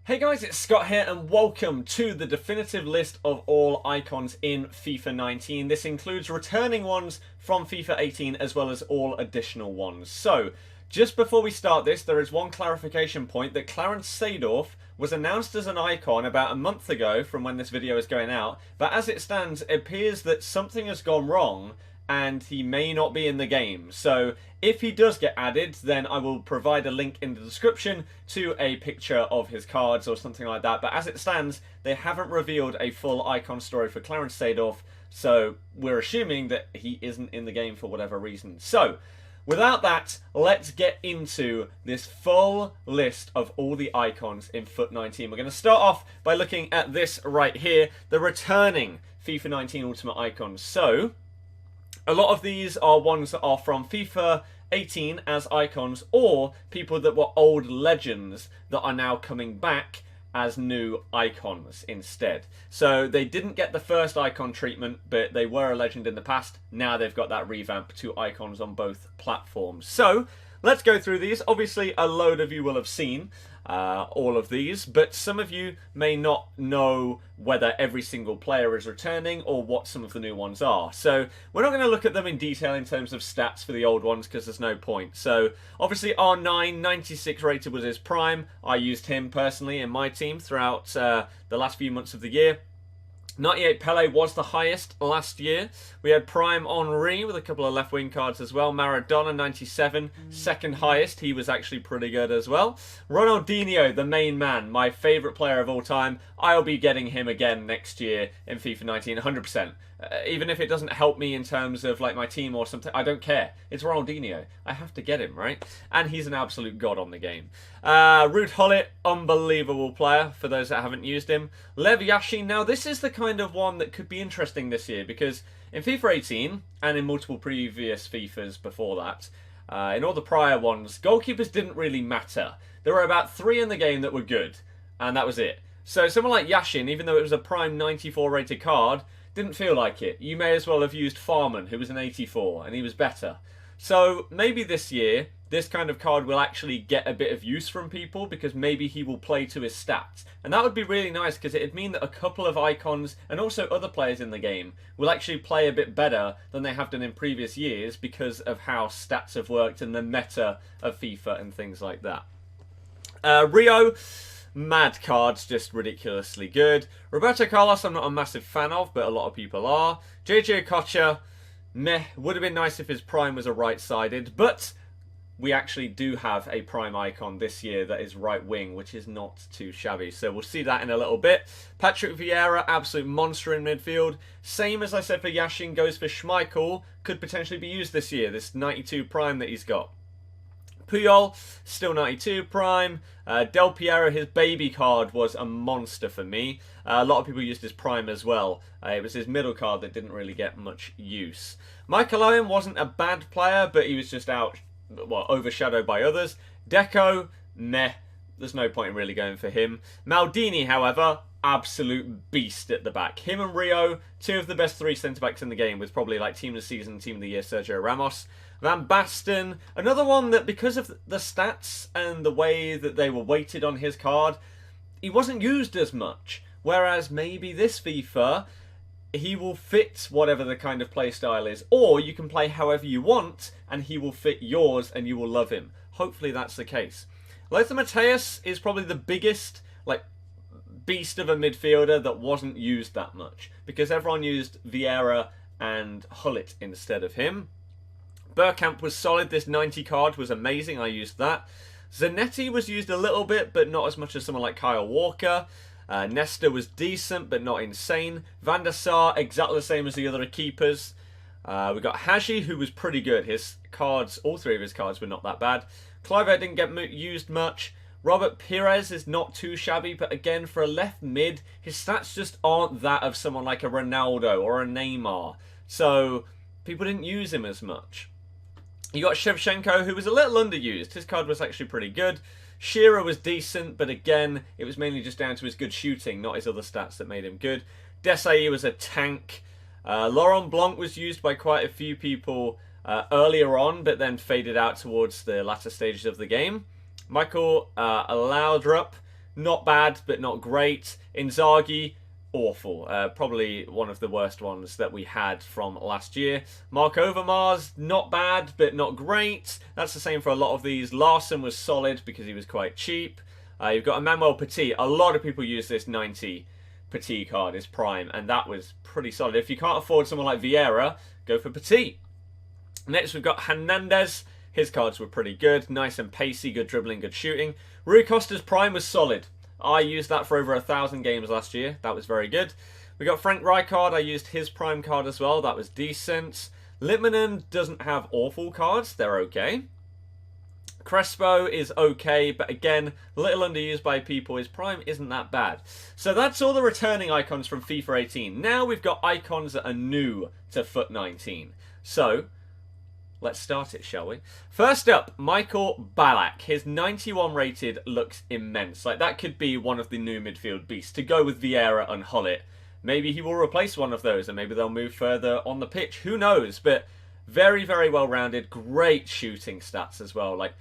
Hey guys, it's Scott here and welcome to the definitive list of all icons in FIFA 19. This includes returning ones from FIFA 18 as well as all additional ones. So, just before we start this, there is one clarification point that Clarence Seedorf was announced as an icon about a month ago from when this video is going out, but as it stands, it appears that something has gone wrong and he may not be in the game. So if he does get added, then I will provide a link in the description to a picture of his cards or something like that. But as it stands, they haven't revealed a full icon story for Clarence Seedorf, so we're assuming that he isn't in the game for whatever reason. So without that, let's get into this full list of all the icons in FUT 19. We're going to start off by looking at this right here, the returning FIFA 19 Ultimate icons. So a lot of these are ones that are from FIFA 18 as icons, or people that were old legends that are now coming back as new icons instead. So they didn't get the first icon treatment, but they were a legend in the past. Now they've got that revamp to icons on both platforms. So let's go through these. Obviously, a load of you will have seen all of these, but some of you may not know whether every single player is returning or what some of the new ones are. So we're not going to look at them in detail in terms of stats for the old ones because there's no point. So obviously R9, 96 rated was his prime. I used him personally in my team throughout the last few months of the year. 98 Pele was the highest last year. We had Prime Henry with a couple of left wing cards as well. Maradona 97, second highest. He was actually pretty good as well. Ronaldinho, the main man, my favourite player of all time. I'll be getting him again next year in FIFA 19, 100%. Even if it doesn't help me in terms of like my team or something, I don't care. It's Ronaldinho. I have to get him, right? And he's an absolute god on the game. Ruud Gullit, unbelievable player for those that haven't used him. Prime Yashin. Now this is the kind of one that could be interesting this year because in FIFA 18 and in multiple previous FIFAs before that, in all the prior ones, goalkeepers didn't really matter. There were about 3 in the game that were good, and that was it. So someone like Yashin, even though it was a Prime 94 rated card, didn't feel like it. You may as well have used Farman, who was an 84, and he was better. So maybe this year, this kind of card will actually get a bit of use from people because maybe he will play to his stats. And that would be really nice because it would mean that a couple of icons and also other players in the game will actually play a bit better than they have done in previous years because of how stats have worked and the meta of FIFA and things like that. Rio, mad cards, just ridiculously good. Roberto Carlos, I'm not a massive fan of, but a lot of people are. JJ Okocha, meh, would have been nice if his prime was a right-sided, but we actually do have a prime icon this year that is right wing, which is not too shabby. So we'll see that in a little bit. Patrick Vieira, absolute monster in midfield. Same as I said for Yashin, goes for Schmeichel. Could potentially be used this year, this 92 prime that he's got. Puyol, still 92 prime. Del Piero, his baby card was a monster for me. A lot of people used his prime as well. It was his middle card that didn't really get much use. Michael Owen wasn't a bad player, but he was just overshadowed by others. Deco, meh. There's no point in really going for him. Maldini, however, absolute beast at the back. Him and Rio, 2 of the best 3 centre-backs in the game, with probably like team of the season, team of the year Sergio Ramos. Van Basten, another one that because of the stats and the way that they were weighted on his card, he wasn't used as much. Whereas maybe this FIFA, he will fit whatever the kind of play style is. Or you can play however you want and he will fit yours and you will love him. Hopefully that's the case. Lothar Matthäus is probably the biggest beast of a midfielder that wasn't used that much. Because everyone used Vieira and Gullit instead of him. Bergkamp was solid. This 90 card was amazing. I used that. Zanetti was used a little bit, but not as much as someone like Kyle Walker. Nesta was decent, but not insane. Van der Sar, exactly the same as the other keepers. We got Haji, who was pretty good. His cards, all 3 of his cards were not that bad. Cliver didn't get used much. Robert Pires is not too shabby, but again, for a left mid, his stats just aren't that of someone like a Ronaldo or a Neymar. So people didn't use him as much. You got Shevchenko, who was a little underused. His card was actually pretty good. Shearer was decent, but again, it was mainly just down to his good shooting, not his other stats that made him good. Desailly was a tank. Laurent Blanc was used by quite a few people earlier on, but then faded out towards the latter stages of the game. Michael Laudrup, not bad, but not great. Inzaghi, awful. Probably one of the worst ones that we had from last year. Mark Overmars, not bad, but not great. That's the same for a lot of these. Larson was solid because he was quite cheap. You've got Emmanuel Petit. A lot of people use this 90 Petit card as Prime, and that was pretty solid. If you can't afford someone like Vieira, go for Petit. Next, we've got Hernandez. His cards were pretty good. Nice and pacey, good dribbling, good shooting. Rui Costa's Prime was solid. I used that for over 1,000 games last year. That was very good. We got Frank Rijkaard. I used his Prime card as well. That was decent. Littmanen doesn't have awful cards. They're okay. Crespo is okay, but again, a little underused by people. His Prime isn't that bad. So that's all the returning icons from FIFA 18. Now we've got icons that are new to FUT 19. So let's start it, shall we? First up, Michael Ballack. His 91 rated looks immense. Like, that could be one of the new midfield beasts. To go with Vieira and Gullit. Maybe he will replace one of those, and maybe they'll move further on the pitch. Who knows? But very, very well-rounded. Great shooting stats as well. Like,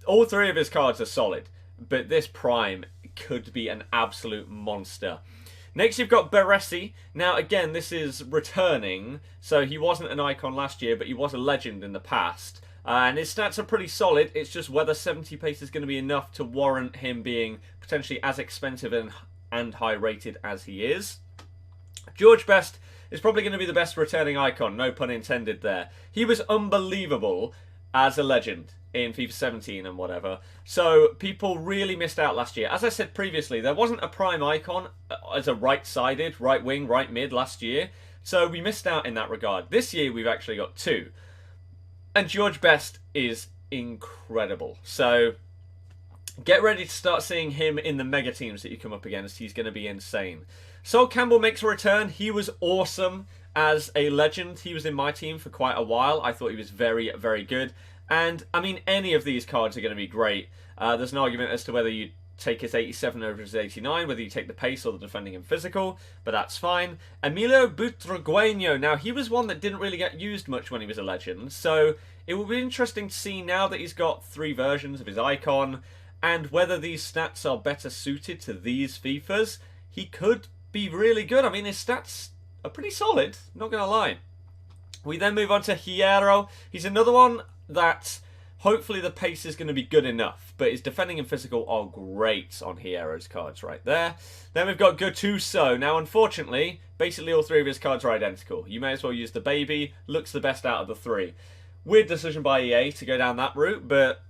all three of his cards are solid. But this Prime could be an absolute monster. Next, you've got Baresi. Now, again, this is returning. So he wasn't an icon last year, but he was a legend in the past. And his stats are pretty solid. It's just whether 70 pace is going to be enough to warrant him being potentially as expensive and high rated as he is. George Best is probably going to be the best returning icon. No pun intended there. He was unbelievable as a legend in FIFA 17 and whatever. So people really missed out last year. As I said previously, there wasn't a Prime icon as a right-sided, right wing, right mid last year. So we missed out in that regard. This year we've actually got two. And George Best is incredible. So get ready to start seeing him in the mega teams that you come up against. He's going to be insane. Sol Campbell makes a return. He was awesome as a legend. He was in my team for quite a while. I thought he was very, very good. And, I mean, any of these cards are going to be great. There's an argument as to whether you take his 87 over his 89, whether you take the pace or the defending and physical, but that's fine. Emilio Butragueño. Now, he was one that didn't really get used much when he was a legend, so it will be interesting to see now that he's got three versions of his icon, and whether these stats are better suited to these FIFAs. He could be really good. I mean, his stats are pretty solid, not going to lie. We then move on to Hierro. He's another one that hopefully the pace is going to be good enough, but his defending and physical are great on Hierro's cards right there. Then we've got Gattuso. Now, unfortunately, basically all three of his cards are identical. You may as well use the baby. Looks the best out of the three. Weird decision by EA to go down that route, but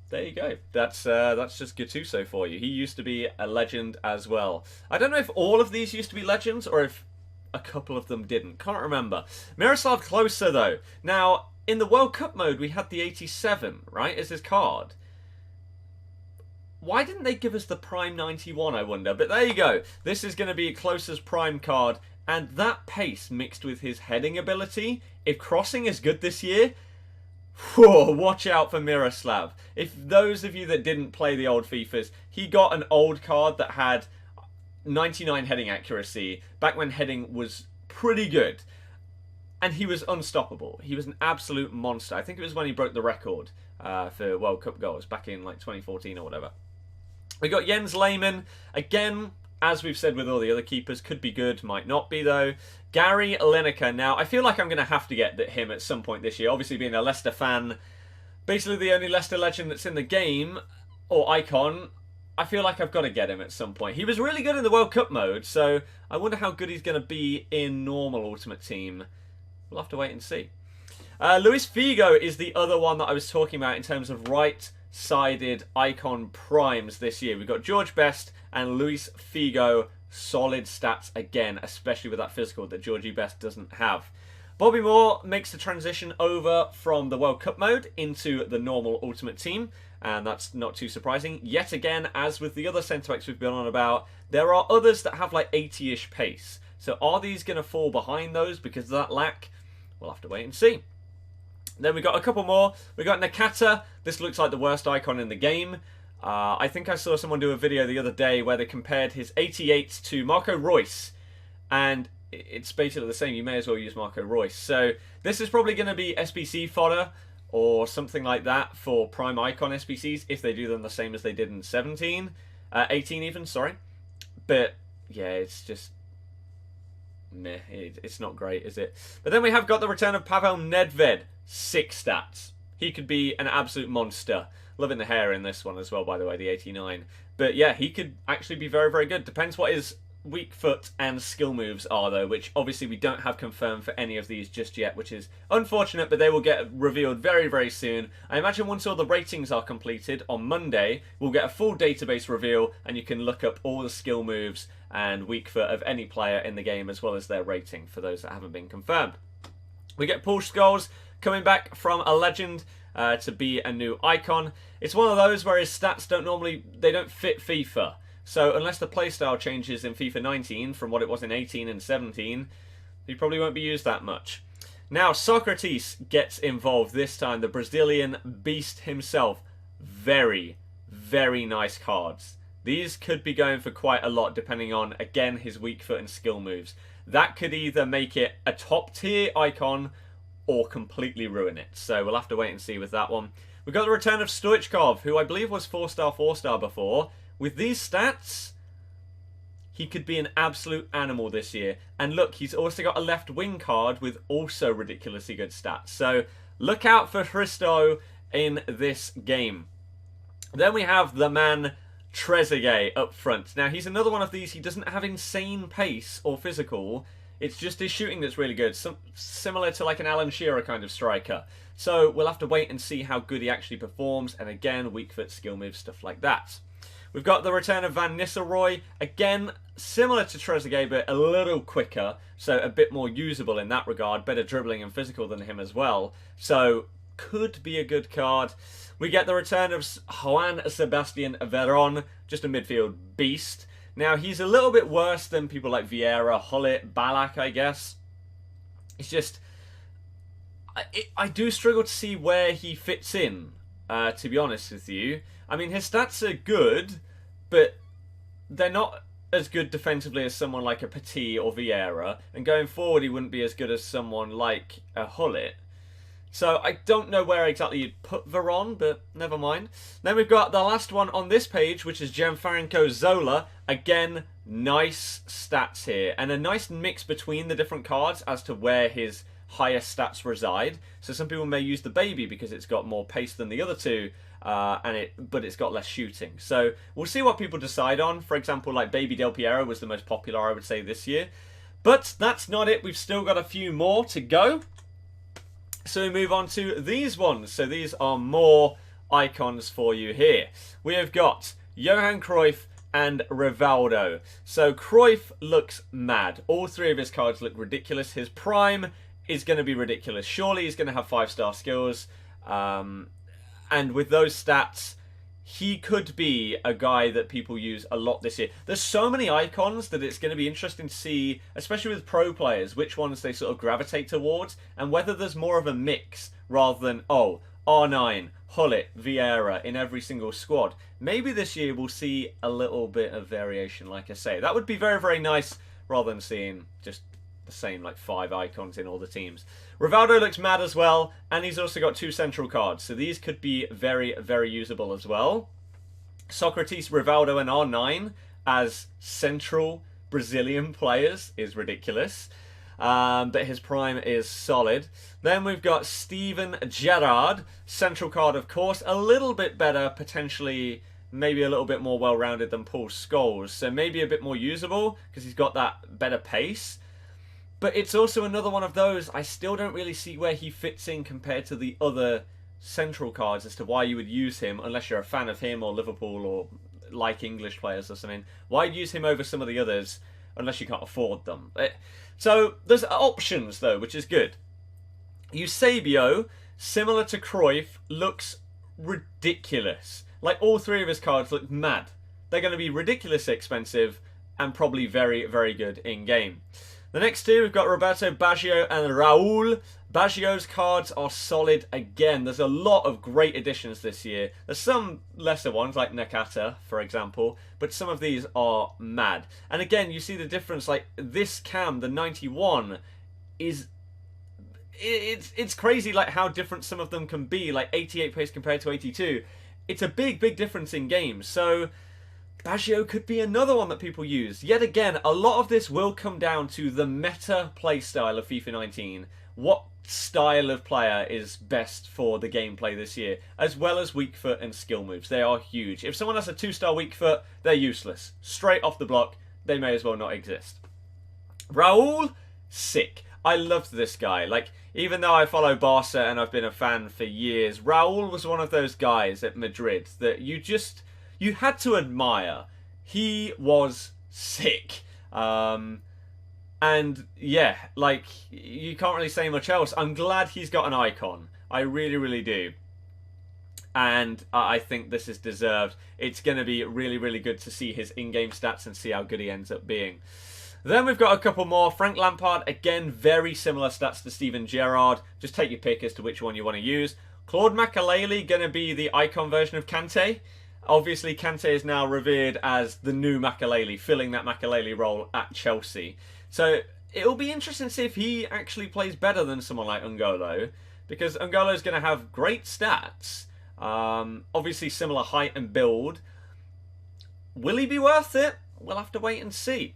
there you go. That's just Gattuso for you. He used to be a legend as well. I don't know if all of these used to be legends or if a couple of them didn't. Can't remember. Miroslav Klose, though. Now, in the World Cup mode, we had the 87, right, as his card. Why didn't they give us the Prime 91, I wonder? But there you go. This is going to be Klose's Prime card. And that pace mixed with his heading ability, if crossing is good this year, whoa, watch out for Miroslav. If those of you that didn't play the old FIFAs, he got an old card that had 99 heading accuracy back when heading was pretty good. And he was unstoppable. He was an absolute monster. I think it was when he broke the record for World Cup goals back in like 2014 or whatever. We got Jens Lehmann. Again, as we've said with all the other keepers, could be good, might not be though. Gary Lineker. Now, I feel like I'm going to have to get him at some point this year. Obviously, being a Leicester fan, basically the only Leicester legend that's in the game, or icon, I feel like I've got to get him at some point. He was really good in the World Cup mode, so I wonder how good he's going to be in normal Ultimate Team. We'll have to wait and see. Luis Figo is the other one that I was talking about in terms of right-sided icon primes this year. We've got George Best and Luis Figo. Solid stats again, especially with that physical that Georgie Best doesn't have. Bobby Moore makes the transition over from the World Cup mode into the normal Ultimate Team, and that's not too surprising. Yet again, as with the other centre-backs we've been on about, there are others that have like 80-ish pace. So are these going to fall behind those because of that lack? We'll have to wait and see. Then we got a couple more. We got Nakata. This looks like the worst icon in the game. I think I saw someone do a video the other day where they compared his 88 to Marco Reus. And it's basically the same. You may as well use Marco Reus. So this is probably going to be SBC fodder or something like that for Prime Icon SBCs if they do them the same as they did in 17. 18 even, sorry. But, yeah, it's just... meh, it's not great, is it? But then we have got the return of Pavel Nedved. 6 stats. He could be an absolute monster. Loving the hair in this one as well, by the way, the 89. But yeah, he could actually be very, very good. Depends what his weak foot and skill moves are, though, which obviously we don't have confirmed for any of these just yet, which is unfortunate, but they will get revealed very, very soon. I imagine once all the ratings are completed on Monday, we'll get a full database reveal, and you can look up all the skill moves and weak foot of any player in the game, as well as their rating for those that haven't been confirmed. We get Paul Scholes coming back from a legend to be a new icon. It's one of those where his stats don't fit FIFA. So unless the playstyle changes in FIFA 19 from what it was in 18 and 17, he probably won't be used that much. Now Socrates gets involved this time, the Brazilian beast himself. Very, very nice cards. These could be going for quite a lot depending on, again, his weak foot and skill moves. That could either make it a top tier icon or completely ruin it. So we'll have to wait and see with that one. We've got the return of Stoichkov, who I believe was 4-star, 4-star before. With these stats, he could be an absolute animal this year. And look, he's also got a left wing card with also ridiculously good stats. So look out for Hristo in this game. Then we have the man Trezeguet up front. Now, he's another one of these. He doesn't have insane pace or physical. It's just his shooting that's really good. Similar to like an Alan Shearer kind of striker. So we'll have to wait and see how good he actually performs. And again, weak foot, skill moves, stuff like that. We've got the return of Van Nistelrooy. Again, similar to Trezeguet, but a little quicker. So a bit more usable in that regard. Better dribbling and physical than him as well. So could be a good card. We get the return of Juan Sebastian Veron. Just a midfield beast. Now, he's a little bit worse than people like Vieira, Gullit, Ballack, I guess. It's just... I do struggle to see where he fits in, to be honest with you. I mean, his stats are good, but they're not as good defensively as someone like a Petit or Vieira. And going forward, he wouldn't be as good as someone like a Gullit. So I don't know where exactly you'd put Veron, but never mind. Then we've got the last one on this page, which is Gianfranco Zola. Again, nice stats here. And a nice mix between the different cards as to where his highest stats reside. So some people may use the baby because it's got more pace than the other two, but it's got less shooting. So we'll see what people decide on. For example, like Baby Del Piero was the most popular, I would say, this year. But that's not it. We've still got a few more to go. So we move on to these ones. So these are more icons for you here. We have got Johan Cruyff and Rivaldo. So Cruyff looks mad. All three of his cards look ridiculous. His prime is going to be ridiculous. Surely he's going to have 5-star skills. And with those stats, he could be a guy that people use a lot this year. There's so many icons that it's going to be interesting to see, especially with pro players, which ones they sort of gravitate towards, and whether there's more of a mix rather than, oh, R9, Gullit, Vieira in every single squad. Maybe this year we'll see a little bit of variation, like I say. That would be very, very nice, rather than seeing just the same like 5 icons in all the teams. Rivaldo looks mad as well, and he's also got 2 central cards, so these could be very, very usable as well. Socrates, Rivaldo, and R9 as central Brazilian players is ridiculous, but his prime is solid. Then we've got Steven Gerrard, central card, of course, a little bit better, potentially maybe a little bit more well-rounded than Paul Scholes, so maybe a bit more usable because he's got that better pace. But it's also another one of those, I still don't really see where he fits in compared to the other central cards as to why you would use him, unless you're a fan of him or Liverpool or like English players or something. Why use him over some of the others unless you can't afford them? So there's options though, which is good. Eusebio, similar to Cruyff, looks ridiculous. Like all 3 of his cards look mad. They're going to be ridiculously expensive and probably very, very good in-game. The next 2, we've got Roberto Baggio and Raul. Baggio's cards are solid again. There's a lot of great additions this year. There's some lesser ones, like Nakata, for example, but some of these are mad. And again, you see the difference, like this cam, the 91, is... It's crazy like how different some of them can be, like 88 pace compared to 82. It's a big, big difference in games. So Baggio could be another one that people use. Yet again, a lot of this will come down to the meta playstyle of FIFA 19. What style of player is best for the gameplay this year, as well as weak foot and skill moves. They are huge. If someone has a 2-star weak foot, they're useless. Straight off the block, they may as well not exist. Raul, sick. I loved this guy. Like, even though I follow Barca and I've been a fan for years, Raul was one of those guys at Madrid that you had to admire. He was sick. And yeah, like, you can't really say much else. I'm glad he's got an icon. I really, really do. And I think this is deserved. It's going to be really, really good to see his in-game stats and see how good he ends up being. Then we've got a couple more. Frank Lampard, again, very similar stats to Steven Gerrard. Just take your pick as to which one you want to use. Claude Makelele, going to be the icon version of Kante. Obviously, Kante is now revered as the new Makelele, filling that Makelele role at Chelsea. So it'll be interesting to see if he actually plays better than someone like N'Golo, because N'Golo is going to have great stats. Obviously, similar height and build. Will he be worth it? We'll have to wait and see.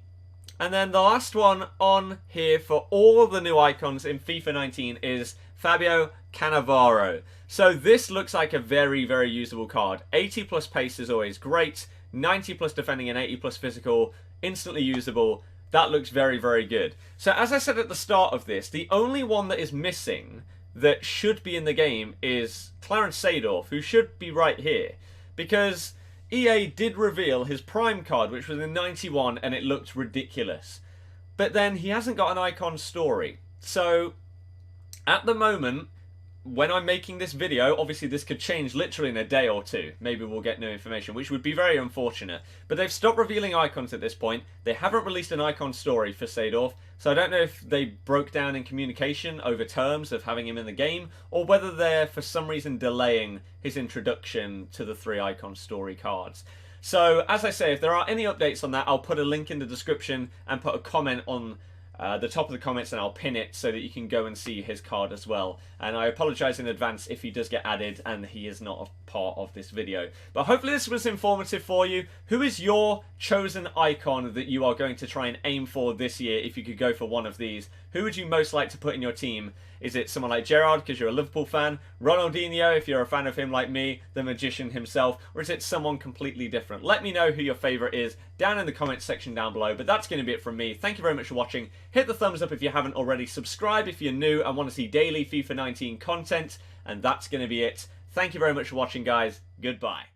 And then the last one on here for all the new icons in FIFA 19 is Fabio Cannavaro. So this looks like a very, very usable card. 80 plus pace is always great. 90 plus defending and 80 plus physical. Instantly usable. That looks very, very good. So as I said at the start of this, the only one that is missing that should be in the game is Clarence Seedorf, who should be right here. Because EA did reveal his Prime card, which was in 91, and it looked ridiculous. But then he hasn't got an icon story. So, at the moment, when I'm making this video, obviously this could change literally in a day or two. Maybe we'll get new information, which would be very unfortunate. But they've stopped revealing icons at this point. They haven't released an icon story for Seedorf, so I don't know if they broke down in communication over terms of having him in the game, or whether they're, for some reason, delaying his introduction to the 3 icon story cards. So, as I say, if there are any updates on that, I'll put a link in the description and put a comment on the top of the comments, and I'll pin it so that you can go and see his card as well. And I apologise in advance if he does get added and he is not a part of this video. But hopefully this was informative for you. Who is your chosen icon that you are going to try and aim for this year if you could go for one of these? Who would you most like to put in your team? Is it someone like Gerrard because you're a Liverpool fan? Ronaldinho if you're a fan of him like me, the magician himself? Or is it someone completely different? Let me know who your favourite is down in the comments section down below. But that's going to be it from me. Thank you very much for watching. Hit the thumbs up if you haven't already. Subscribe if you're new and want to see daily FIFA 19 content. And that's going to be it. Thank you very much for watching, guys. Goodbye.